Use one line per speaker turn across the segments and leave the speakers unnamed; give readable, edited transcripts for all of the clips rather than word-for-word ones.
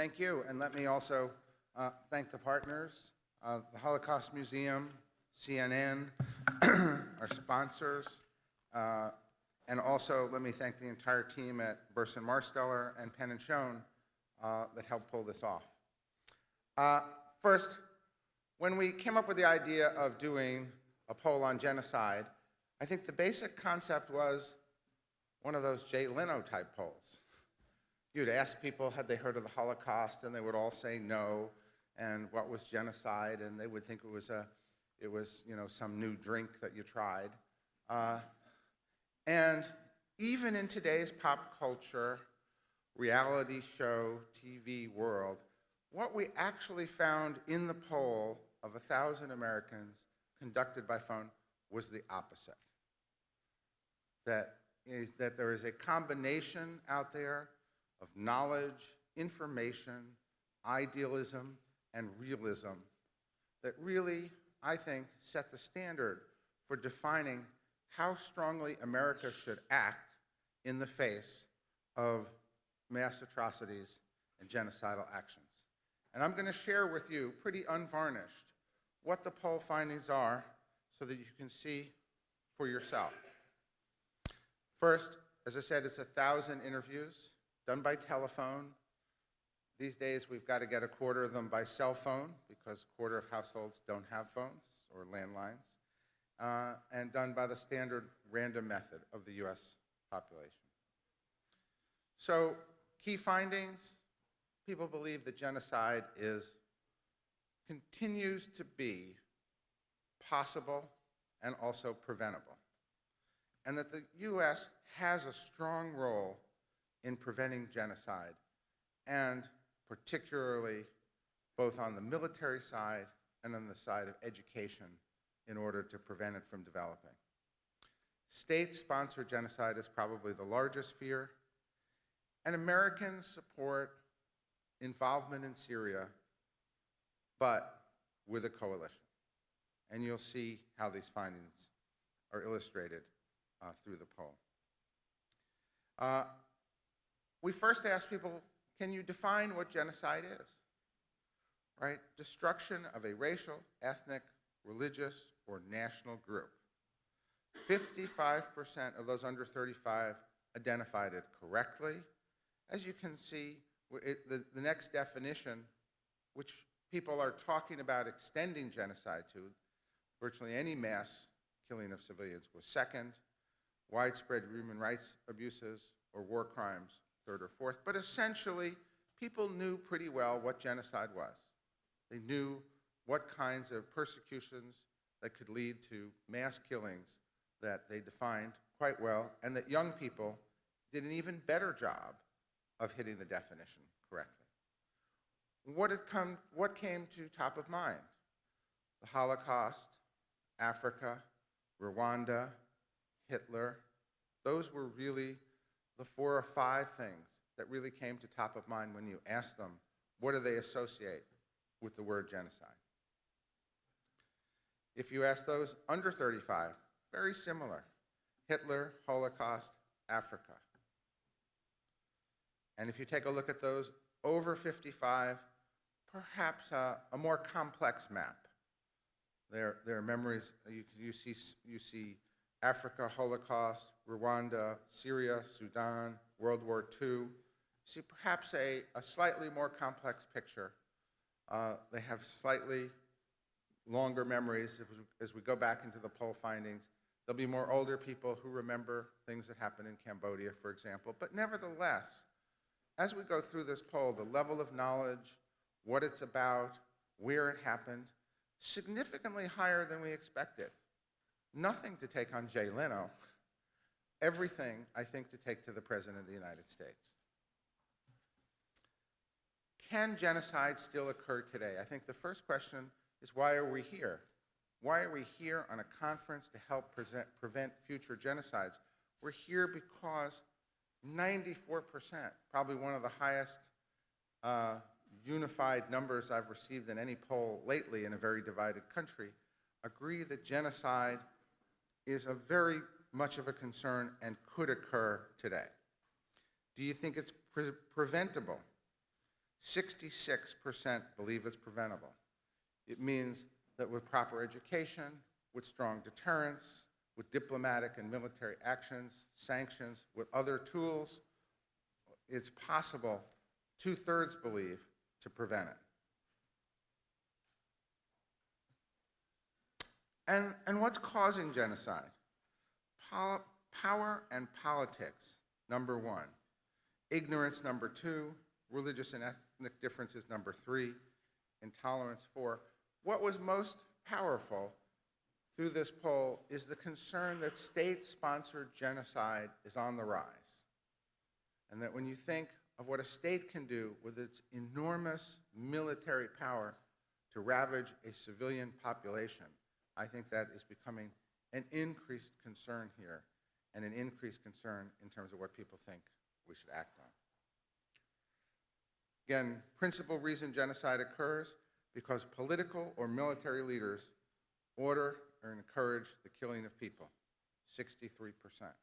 Thank you, and let me also thank the partners, the Holocaust Museum, CNN, our sponsors, and also let me thank the entire team at Burson-Marsteller and Penn Schoen that helped pull this off. First, when we came up with the idea of doing a poll on genocide, I think the basic concept was one of those Jay Leno type polls. You'd ask people, had they heard of the Holocaust, and they would all say no, and what was genocide, and they would think it was some new drink that you tried. And even in today's pop culture, reality show, TV world, what we actually found in the poll of 1,000 Americans conducted by phone was the opposite. That there is a combination out there of knowledge, information, idealism, and realism that really, I think, set the standard for defining how strongly America should act in the face of mass atrocities and genocidal actions. And I'm going to share with you, pretty unvarnished, what the poll findings are so that you can see for yourself. First, as I said, it's 1,000 interviews done by telephone. These days, we've got to get a quarter of them by cell phone because a quarter of households don't have phones or landlines, and done by the standard random method of the US population. So, key findings, people believe that genocide continues to be possible and also preventable, and that the US has a strong role in preventing genocide, and particularly both on the military side and on the side of education in order to prevent it from developing. State-sponsored genocide is probably the largest fear, and Americans support involvement in Syria, but with a coalition. And you'll see how these findings are illustrated through the poll. We first asked people, can you define what genocide is? Right? Destruction of a racial, ethnic, religious, or national group. 55% of those under 35 identified it correctly. As you can see, the next definition, which people are talking about extending genocide to, virtually any mass killing of civilians, was second. Widespread human rights abuses or war crimes, third or fourth. But essentially, people knew pretty well what genocide was. They knew what kinds of persecutions that could lead to mass killings that they defined quite well, and that young people did an even better job of hitting the definition correctly. What came to top of mind? The Holocaust, Africa, Rwanda, Hitler. Those were really the 4 or 5 things that really came to top of mind when you asked them, what do they associate with the word genocide? If you ask those under 35, very similar. Hitler, Holocaust, Africa. And if you take a look at those over 55, perhaps a more complex map. Their memories, you see Africa, Holocaust, Rwanda, Syria, Sudan, World War II. You see perhaps a slightly more complex picture. They have slightly longer memories. As we go back into the poll findings, there'll be more older people who remember things that happened in Cambodia, for example. But nevertheless, as we go through this poll, the level of knowledge, what it's about, where it happened, significantly higher than we expected. Nothing to take on Jay Leno. Everything, I think, to take to the President of the United States. Can genocide still occur today? I think the first question is, why are we here? Why are we here on a conference to help prevent future genocides? We're here because 94%, probably one of the highest unified numbers I've received in any poll lately in a very divided country, agree that genocide is a very much of a concern and could occur today. Do you think it's preventable? 66% believe it's preventable. It means that with proper education, with strong deterrence, with diplomatic and military actions, sanctions, with other tools, it's possible, 2/3 believe, to prevent it. And what's causing genocide? Power and politics, number one. Ignorance, number two. Religious and ethnic differences, number three. Intolerance, four. What was most powerful through this poll is the concern that state-sponsored genocide is on the rise. And that when you think of what a state can do with its enormous military power to ravage a civilian population, I think that is becoming an increased concern here and an increased concern in terms of what people think we should act on. Again, principal reason genocide occurs because political or military leaders order or encourage the killing of people, 63%.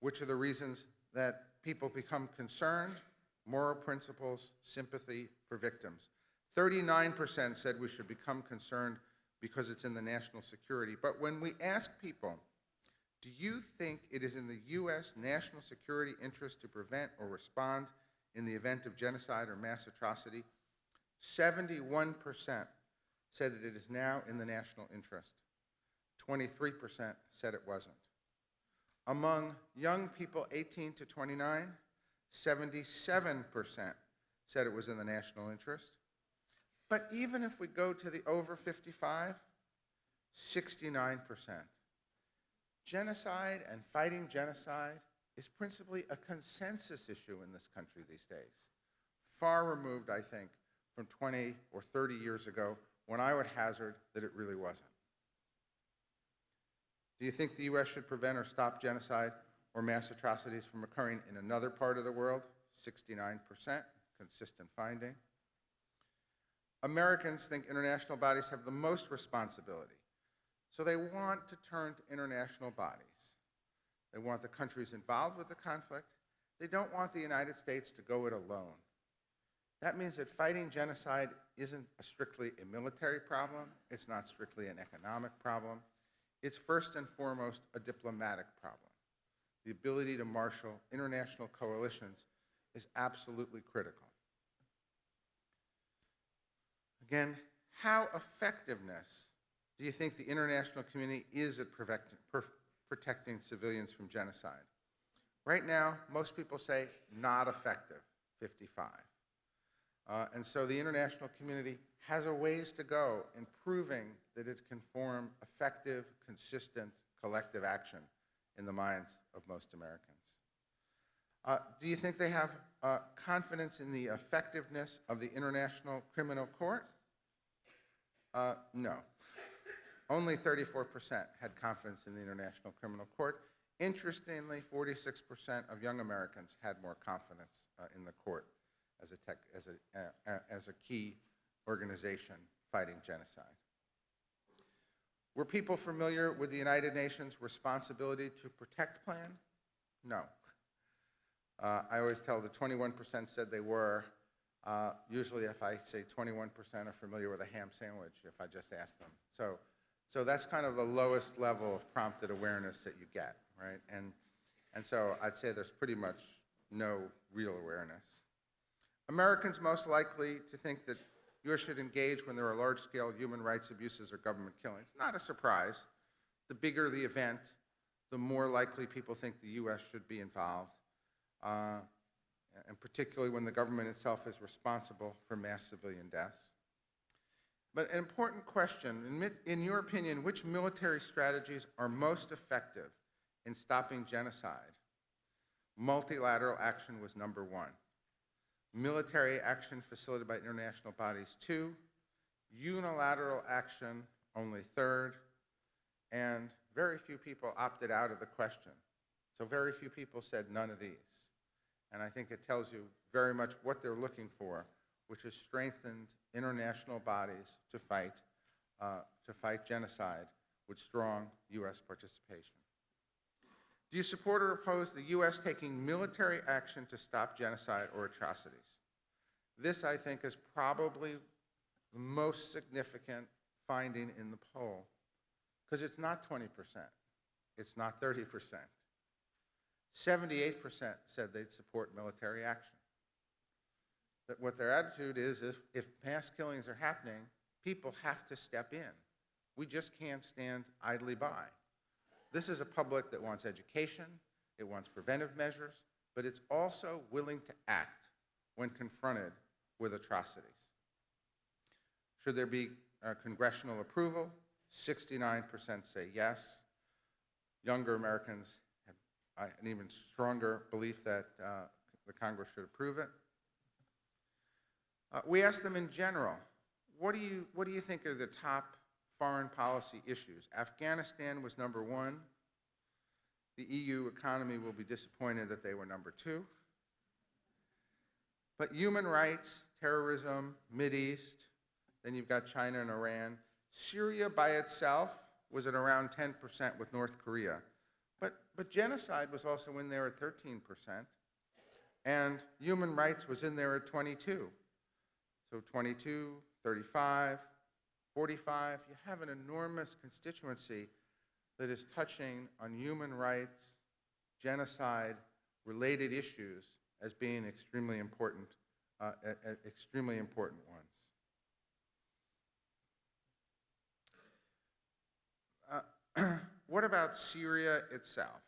Which are the reasons that people become concerned? Moral principles, sympathy for victims. 39% said we should become concerned because it's in the national security. But when we ask people, do you think it is in the U.S. national security interest to prevent or respond in the event of genocide or mass atrocity? 71% said that it is now in the national interest. 23% said it wasn't. Among young people 18 to 29, 77% said it was in the national interest. But even if we go to the over 55, 69%. Genocide and fighting genocide is principally a consensus issue in this country these days. Far removed, I think, from 20 or 30 years ago when I would hazard that it really wasn't. Do you think the U.S. should prevent or stop genocide or mass atrocities from occurring in another part of the world? 69%, consistent finding. Americans think international bodies have the most responsibility. So they want to turn to international bodies. They want the countries involved with the conflict. They don't want the United States to go it alone. That means that fighting genocide isn't strictly a military problem. It's not strictly an economic problem. It's first and foremost a diplomatic problem. The ability to marshal international coalitions is absolutely critical. Again, how effectiveness do you think the international community is at protecting civilians from genocide? Right now, most people say not effective, 55. And so the international community has a ways to go in proving that it can form effective, consistent, collective action in the minds of most Americans. Do you think they have confidence in the effectiveness of the International Criminal Court? No. Only 34% had confidence in the International Criminal Court. Interestingly, 46% of young Americans had more confidence in the court as a key organization fighting genocide. Were people familiar with the United Nations' responsibility to protect plan? No. I always tell the 21% said they were. Usually if I say 21% are familiar with a ham sandwich, if I just ask them. So that's kind of the lowest level of prompted awareness that you get, right? And so I'd say there's pretty much no real awareness. Americans most likely to think that U.S. should engage when there are large-scale human rights abuses or government killings. Not a surprise. The bigger the event, the more likely people think the U.S. should be involved, and particularly when the government itself is responsible for mass civilian deaths. But an important question, in your opinion, which military strategies are most effective in stopping genocide? Multilateral action was number one. Military action facilitated by international bodies, 2. Unilateral action, only 3rd. And very few people opted out of the question. So very few people said none of these. And I think it tells you very much what they're looking for, which is strengthened international bodies to fight genocide with strong U.S. participation. Do you support or oppose the U.S. taking military action to stop genocide or atrocities? This, I think, is probably the most significant finding in the poll, because it's not 20%, it's not 30%. 78% said they'd support military action. That what their attitude is, if mass killings are happening, people have to step in. We just can't stand idly by. This is a public that wants education, it wants preventive measures, but it's also willing to act when confronted with atrocities. Should there be congressional approval? 69% say yes. Younger Americans have an even stronger belief that the Congress should approve it. We asked them in general, what do you think are the top foreign policy issues? Afghanistan was number 1. The EU economy will be disappointed that they were number 2. But human rights, terrorism, Mideast, then you've got China and Iran. Syria by itself was at around 10% with North Korea. But genocide was also in there at 13%. And human rights was in there at 22. So 22, 35, 45, you have an enormous constituency that is touching on human rights, genocide, related issues as being extremely important ones. What about Syria itself?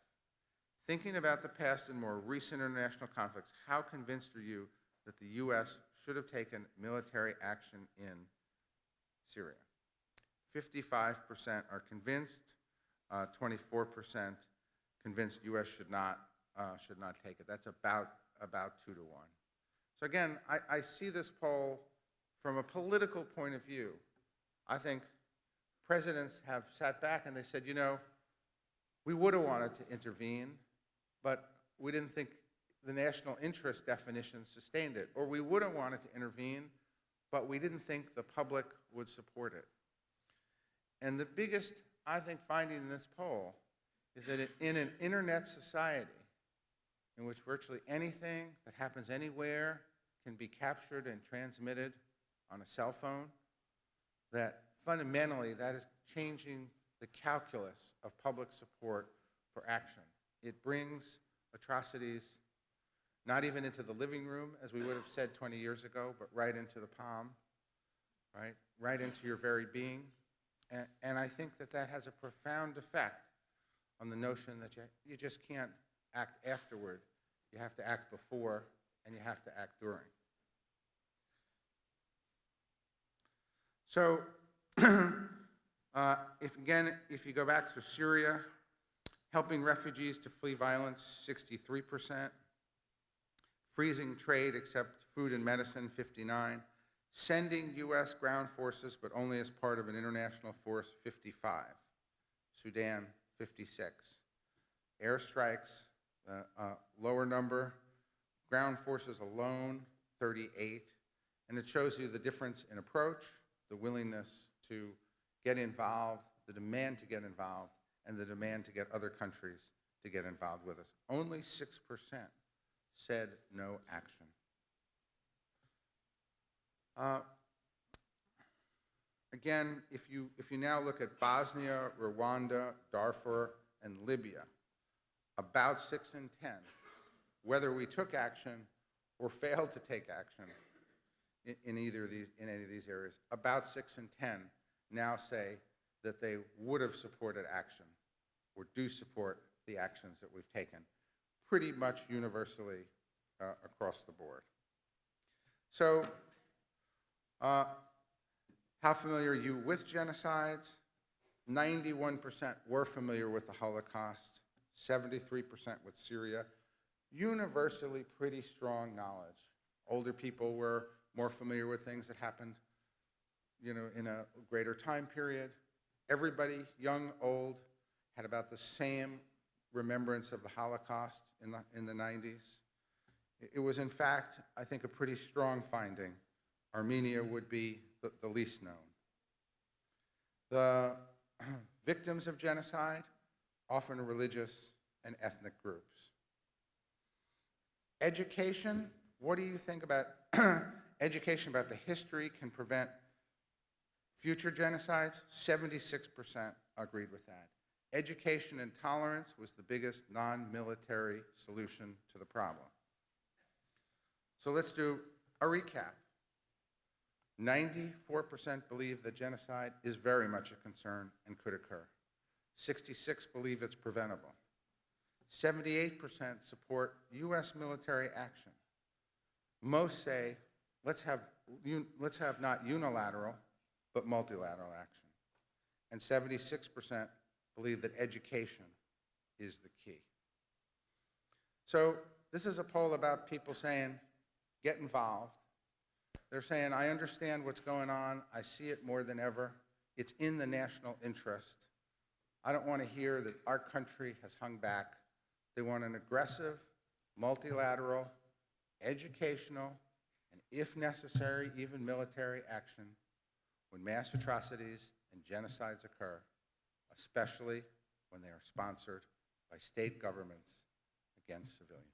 Thinking about the past and more recent international conflicts, how convinced are you that the U.S. should have taken military action in Syria? 55% are convinced, 24% convinced U.S. should not take it. That's about 2 to 1. So again, I see this poll from a political point of view. I think presidents have sat back and they said, you know, we would have wanted to intervene, but we didn't think the national interest definition sustained it. Or we would have wanted to intervene, but we didn't think the public would support it. And the biggest, I think, finding in this poll is that in an internet society in which virtually anything that happens anywhere can be captured and transmitted on a cell phone, that fundamentally that is changing the calculus of public support for action. It brings atrocities not even into the living room, as we would have said 20 years ago, but right into the palm, right into your very being. And I think that that has a profound effect on the notion that you just can't act afterward. You have to act before, and you have to act during. So, if you go back to Syria, helping refugees to flee violence, 63%. Freezing trade except food and medicine, 59%. Sending U.S. ground forces, but only as part of an international force, 55%. Sudan, 56%. Airstrikes, lower number. Ground forces alone, 38%. And it shows you the difference in approach, the willingness to get involved, the demand to get involved, and the demand to get other countries to get involved with us. Only 6% said no action. Again, if you now look at Bosnia, Rwanda, Darfur, and Libya, about 6 in 10, whether we took action or failed to take action in any of these areas, about 6 in 10 now say that they would have supported action or do support the actions that we've taken, pretty much universally across the board. So, how familiar are you with genocides? 91% were familiar with the Holocaust, 73% with Syria. Universally pretty strong knowledge. Older people were more familiar with things that happened, in a greater time period. Everybody, young, old, had about the same remembrance of the Holocaust in the 90s. It was, in fact, I think, a pretty strong finding. Armenia would be the least known. The victims of genocide, often religious, and ethnic groups. Education, what do you think about education about the history can prevent future genocides? 76% agreed with that. Education and tolerance was the biggest non-military solution to the problem. So let's do a recap. 94% believe that genocide is very much a concern and could occur. 66% believe it's preventable. 78% support U.S. military action. Most say, let's have not unilateral, but multilateral action. And 76% believe that education is the key. So this is a poll about people saying, get involved. They're saying, I understand what's going on. I see it more than ever. It's in the national interest. I don't want to hear that our country has hung back. They want an aggressive, multilateral, educational, and if necessary, even military action when mass atrocities and genocides occur, especially when they are sponsored by state governments against civilians.